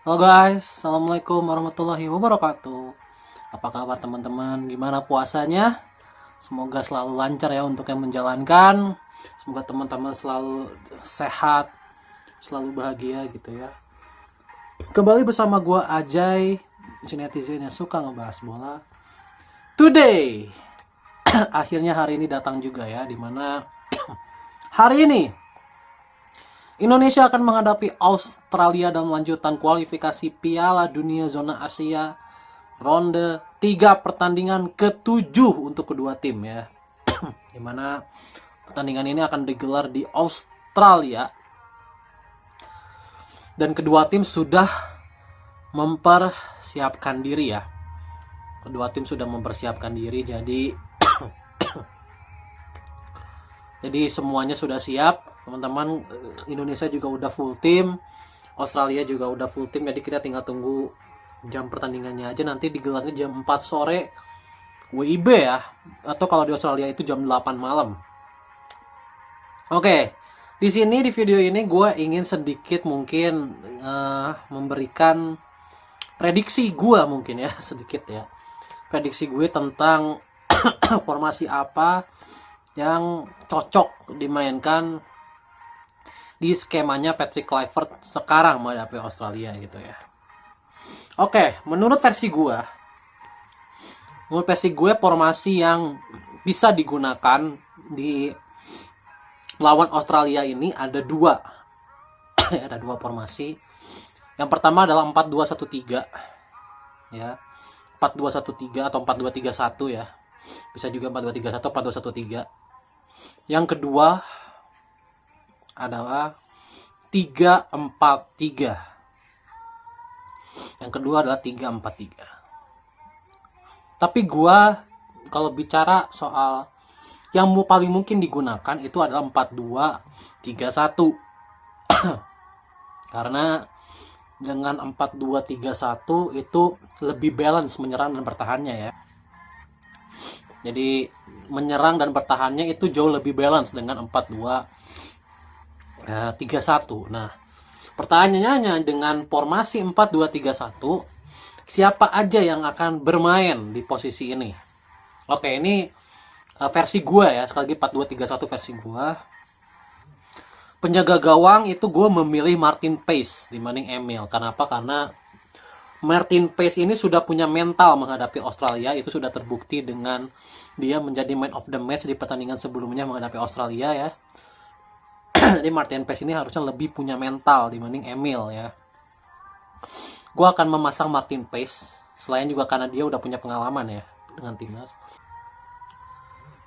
Halo guys, Assalamualaikum warahmatullahi wabarakatuh. Apa kabar teman-teman? Gimana puasanya? Semoga selalu lancar ya untuk yang menjalankan. Semoga teman-teman selalu sehat, selalu bahagia gitu ya. Kembali bersama gua Ajay, si netizen yang suka ngebahas bola. Today, akhirnya hari ini datang juga ya, dimana hari ini Indonesia akan menghadapi Australia dalam lanjutan kualifikasi Piala Dunia Zona Asia ronde 3 pertandingan ketujuh untuk kedua tim ya. Dimana pertandingan ini akan digelar di Australia dan kedua tim sudah mempersiapkan diri ya. Kedua tim sudah mempersiapkan diri, jadi semuanya sudah siap teman-teman. Indonesia juga udah full tim, Australia juga udah full tim, jadi kita tinggal tunggu jam pertandingannya aja. Nanti digelarnya jam 4 sore WIB ya, atau kalau di Australia itu jam 8 malam. Oke, di sini di video ini gue ingin sedikit mungkin memberikan prediksi gue mungkin ya, sedikit ya, prediksi gue tentang formasi apa yang cocok dimainkan di skemanya Patrick Kluivert sekarang menghadapi Australia gitu ya. Oke, menurut versi gue formasi yang bisa digunakan di lawan Australia ini ada dua. Ada dua formasi. Yang pertama adalah 4-2-1-3 ya. 4-2-1-3 atau 4-2-3-1 ya. Bisa juga 4-2-3-1, 4-2-1-3. Yang kedua adalah 3-4-3. Yang kedua adalah 3-4-3. Tapi gua kalau bicara soal yang paling mungkin digunakan itu adalah 4-2-3-1. Karena dengan 4-2-3-1 itu lebih balance menyerang dan bertahannya ya. Jadi menyerang dan bertahannya itu jauh lebih balance dengan 4-2-3-1. Nah, pertanyaannya dengan formasi 4-2-3-1, siapa aja yang akan bermain di posisi ini? Oke, ini versi gua ya, sekali lagi 4-2-3-1 versi gua. Penjaga gawang itu gue memilih Martin Paes dibanding Emil. Kenapa? Karena Martin Paes ini sudah punya mental menghadapi Australia. Itu sudah terbukti dengan dia menjadi man of the match di pertandingan sebelumnya menghadapi Australia ya. Jadi Martin Paes ini harusnya lebih punya mental dibanding Emil ya. Gue akan memasang Martin Paes, selain juga karena dia udah punya pengalaman ya dengan timnas.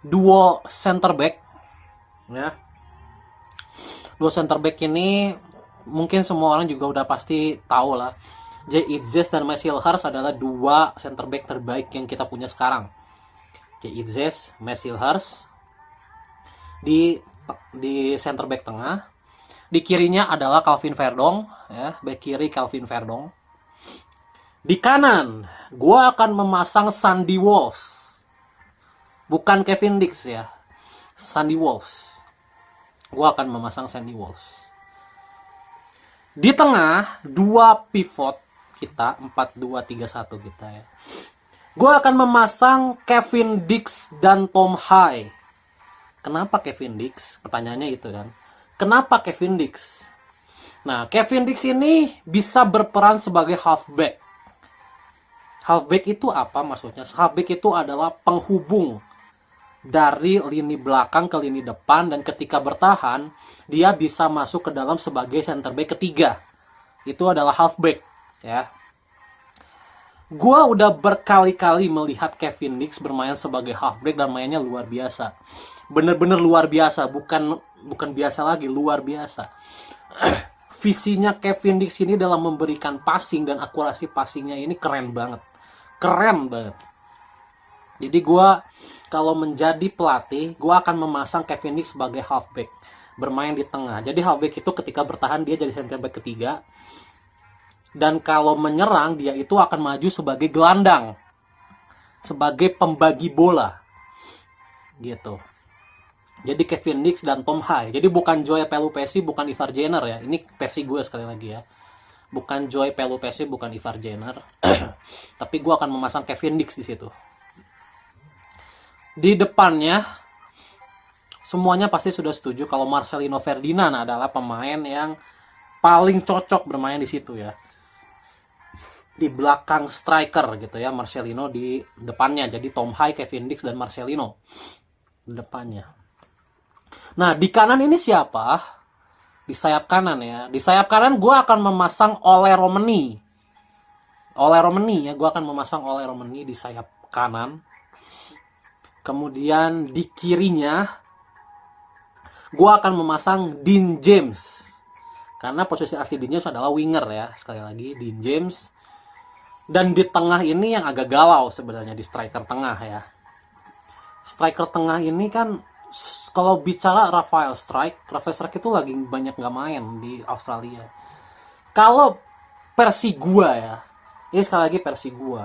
Duo center back ya. Duo center back ini mungkin semua orang juga udah pasti tahu lah. Jay Itzes dan Marcel Hars adalah dua center back terbaik yang kita punya sekarang. Jay Itzes, Marcel Hars di center back tengah. Di kirinya adalah Calvin Verdong ya, back kiri Calvin Verdong. Di kanan, gua akan memasang Sandy Walsh. Bukan Kevin Dix ya. Sandy Walsh. Gua akan memasang Sandy Walsh. Di tengah, dua pivot kita, 4-2-3-1 kita ya. Gua akan memasang Kevin Dix dan Tom High. Kenapa Kevin Dix? Pertanyaannya itu kan. Kenapa Kevin Dix? Nah, Kevin Dix ini bisa berperan sebagai halfback. Halfback itu apa maksudnya? Halfback itu adalah penghubung dari lini belakang ke lini depan, dan ketika bertahan dia bisa masuk ke dalam sebagai center back ketiga. Itu adalah halfback ya. Gua udah berkali-kali melihat Kevin Dix bermain sebagai halfback dan mainnya luar biasa. Bener-bener luar biasa, bukan biasa lagi, luar biasa. Visinya Kevin Dix ini dalam memberikan passing dan akurasi passingnya ini keren banget. Keren banget. Jadi gue kalau menjadi pelatih, gue akan memasang Kevin Dix sebagai halfback, bermain di tengah. Jadi halfback itu ketika bertahan dia jadi center back ketiga, dan kalau menyerang dia itu akan maju sebagai gelandang, sebagai pembagi bola, gitu. Jadi Kevin Dix dan Tom High. Jadi bukan Joey Pelupesi, bukan Ivar Jenner ya. Ini versi gue sekali lagi ya. bukan Joy Pelupesi, bukan Ivar Jenner. Tapi gue akan memasang Kevin Dix di situ. Di depannya semuanya pasti sudah setuju kalau Marcelino Ferdinand adalah pemain yang paling cocok bermain di situ ya. Di belakang striker gitu ya, Marcelino di depannya. Jadi Tom Hai, Kevin Dix, dan Marcelino di depannya. Nah, di kanan ini siapa? Di sayap kanan ya. Di sayap kanan gue akan memasang Ole Romeni. Ole Romeni ya, gue akan memasang Ole Romeni di sayap kanan. Kemudian di kirinya gue akan memasang Dean James. Karena posisi asli Dean James adalah winger ya. Sekali lagi, Dean James. Dan di tengah ini yang agak galau sebenarnya, di striker tengah ya. Striker tengah ini kan, kalau bicara Rafael Strike itu lagi banyak nggak main di Australia. Kalau versi gua ya, ini sekali lagi versi gua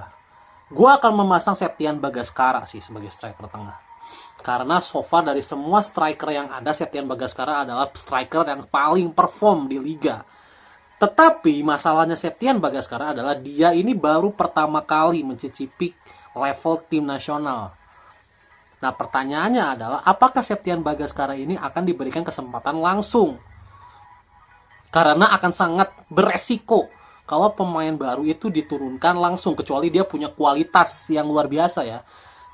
akan memasang Septian Bagaskara sih sebagai striker tengah. Karena so far dari semua striker yang ada, Septian Bagaskara adalah striker yang paling perform di liga. Tetapi masalahnya Septian Bagaskara adalah dia ini baru pertama kali mencicipi level tim nasional. Nah, pertanyaannya adalah apakah Septian Bagaskara ini akan diberikan kesempatan langsung? Karena akan sangat beresiko kalau pemain baru itu diturunkan langsung, kecuali dia punya kualitas yang luar biasa ya.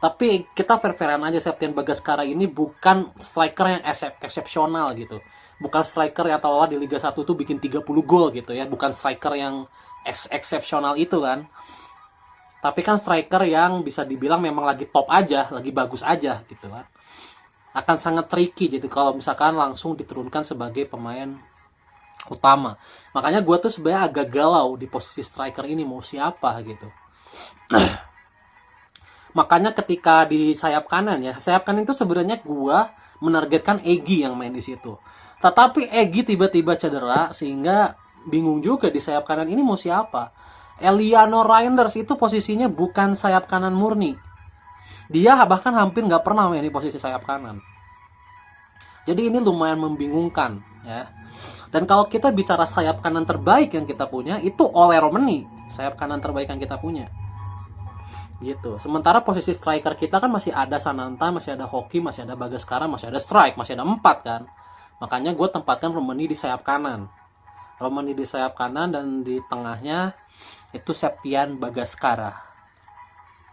Tapi kita fair-fairan aja, Septian Bagaskara ini bukan striker yang eksepsional gitu. Bukan striker yang tahu di Liga 1 tuh bikin 30 gol gitu ya. Bukan striker yang eksepsional itu kan. Tapi kan striker yang bisa dibilang memang lagi top aja, lagi bagus aja gitu kan. Akan sangat tricky gitu kalau misalkan langsung diturunkan sebagai pemain utama. Makanya gue tuh sebenarnya agak galau di posisi striker ini mau siapa gitu. Makanya ketika di sayap kanan ya, sayap kanan itu sebenarnya gue menargetkan Egy yang main di situ. Tetapi Egy tiba-tiba cedera sehingga bingung juga di sayap kanan ini mau siapa. Eliano Reinders itu posisinya bukan sayap kanan murni. Dia bahkan hampir nggak pernah main di posisi sayap kanan. Jadi ini lumayan membingungkan ya. Dan kalau kita bicara sayap kanan terbaik yang kita punya, itu Ole Romeni, sayap kanan terbaik yang kita punya. Gitu. Sementara posisi striker kita kan masih ada Sananta, masih ada Hoki, masih ada Bagaskara, masih ada Strike, masih ada 4 kan. Makanya gue tempatkan Romeni di sayap kanan. Romeni di sayap kanan dan di tengahnya itu Septian Bagaskara.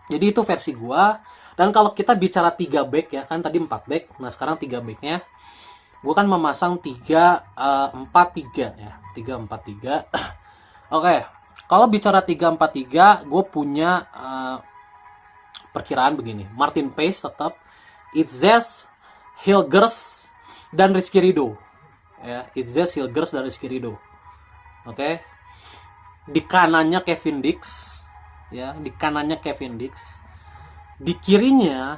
Jadi itu versi gue. Dan kalau kita bicara 3 back ya, kan tadi 4 back. Nah sekarang 3 backnya. Gue kan memasang 3-4-3 ya. 3-4-3. Oke. Kalau bicara 3-4-3, gue punya perkiraan begini. Martin Paes tetap. Itzes, Hilgers, dan Rizky Ridho ya, Itzes, Hilgers, dan Rizky Ridho. Oke. Di kanannya Kevin Dix ya, di kanannya Kevin Dix. Di kirinya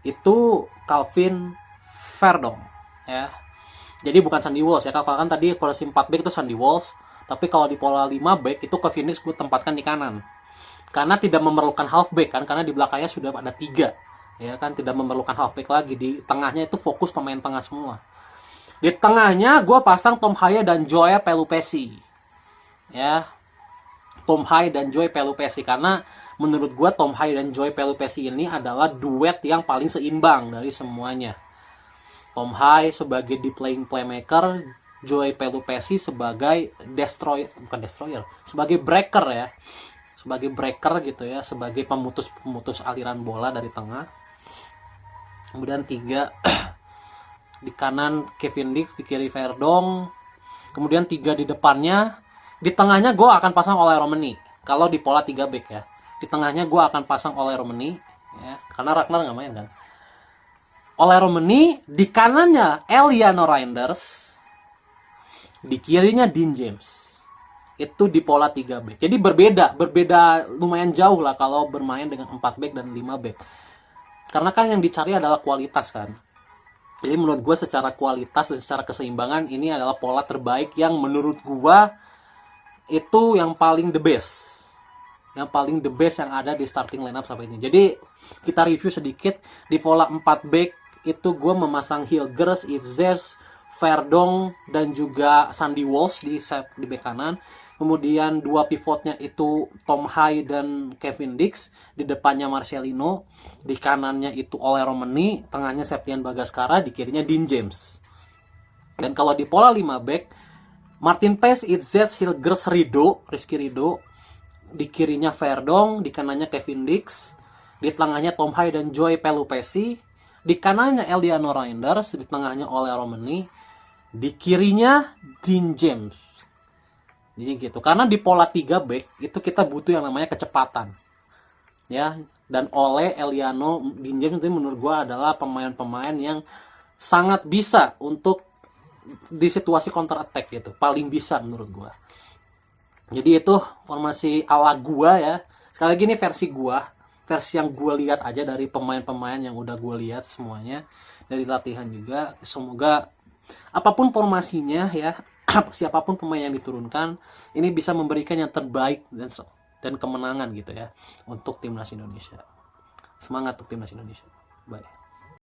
itu Calvin Verdong ya. Jadi bukan Sandy Walsh ya. Kalau kan tadi posisi 4 back itu Sandy Walsh, tapi kalau di pola 5 back itu Kevin Dix gue tempatkan di kanan. Karena tidak memerlukan halfback kan, karena di belakangnya sudah ada 3. Ya kan, tidak memerlukan halfback lagi. Di tengahnya itu fokus pemain tengah semua. Di tengahnya gue pasang Tom Hai dan Joy Pelupesi ya. Tom Hai dan Joy Pelupesi, karena menurut gue Tom Hai dan Joy Pelupesi ini adalah duet yang paling seimbang dari semuanya. Tom Hai sebagai di playing playmaker, Joy Pelupesi sebagai destroyer, sebagai breaker ya. Sebagai breaker gitu ya, sebagai pemutus aliran bola dari tengah. Kemudian 3 di kanan Kevin Dix, di kiri Verdong. Kemudian 3 di depannya. Di tengahnya gue akan pasang Ole Romeni. Kalau di pola 3 back ya. Di tengahnya gue akan pasang Ole Romeni ya, karena Ragnar nggak main kan. Ole Romeni, di kanannya Eliano Reinders, di kirinya Dean James. Itu di pola 3 back. Jadi berbeda lumayan jauh lah kalau bermain dengan 4 back dan 5 back. Karena kan yang dicari adalah kualitas kan. Jadi menurut gue secara kualitas dan secara keseimbangan ini adalah pola terbaik yang menurut gue itu yang paling the best. Yang paling the best yang ada di starting lineup sampai ini. Jadi kita review sedikit. Di pola 4 back itu gue memasang Hilgers, Itzes, Verdong, dan juga Sandy Walsh di back kanan. Kemudian dua pivotnya itu Tom Hai dan Kevin Dix, di depannya Marcelino, di kanannya itu Ole Romani, tengahnya Septian Bagaskara, di kirinya Dean James. Dan kalau di pola 5 back, Martin Paes, Itzes, Hilgers, Rizky Ridho, di kirinya Verdong, di kanannya Kevin Dix, di tengahnya Tom Hai dan Joey Pelupesi, di kanannya Eliano Reinders, di tengahnya Ole Romani, di kirinya Dean James. Jadi gitu. Karena di pola 3 back itu kita butuh yang namanya kecepatan. Ya, dan Ole, Eliano, Dean James itu menurut gue adalah pemain-pemain yang sangat bisa untuk di situasi counter attack gitu. Paling bisa menurut gue. Jadi itu formasi ala gua ya. Sekali lagi ini versi gua, versi yang gua lihat aja dari pemain-pemain yang udah gua lihat semuanya dari latihan juga. Semoga apapun formasinya ya, siapapun pemain yang diturunkan, ini bisa memberikan yang terbaik dan kemenangan gitu ya untuk timnas Indonesia. Semangat untuk timnas Indonesia. Bye.